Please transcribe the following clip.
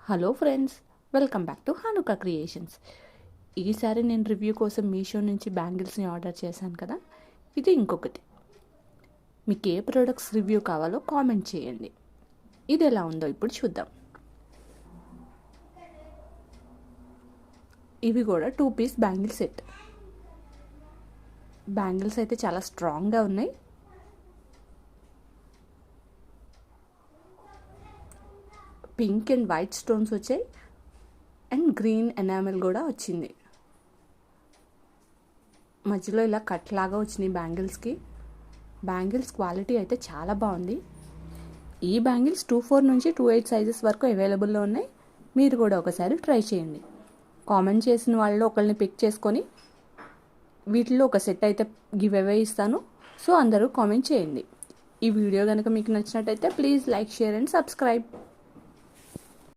Hello friends, welcome back to Hanuka creations. ఈసారి నేను review కోసం మీషో నుంచి బ్యాంగిల్స్ని ఆర్డర్ చేశాను కదా, ఇది ఇంకొకటి. మీకు ఏ ప్రోడక్ట్స్ రివ్యూ కావాలో కామెంట్ చేయండి. ఇది ఎలా ఉందో ఇప్పుడు చూద్దాం. ఇవి కూడా 2 పీస్ బ్యాంగిల్ సెట్. బ్యాంగిల్స్ అయితే చాలా స్ట్రాంగ్గా ఉన్నాయి. పింక్ అండ్ వైట్ స్టోన్స్ వచ్చాయి అండ్ గ్రీన్ ఎనామెల్ కూడా వచ్చింది. మధ్యలో ఇలా కట్ లాగా వచ్చినాయి బ్యాంగిల్స్కి. బ్యాంగిల్స్ క్వాలిటీ అయితే చాలా బాగుంది. ఈ బ్యాంగిల్స్ 24 నుంచి 28 సైజెస్ వరకు అవైలబుల్లో ఉన్నాయి. మీరు కూడా ఒకసారి ట్రై చేయండి. కామెంట్ చేసిన వాళ్ళు ఒకరిని పిక్ చేసుకొని వీటిలో ఒక సెట్ అయితే గివ్ అవే ఇస్తాను. సో అందరూ కామెంట్ చేయండి. ఈ వీడియో కనుక మీకు నచ్చినట్టయితే please like, share and subscribe.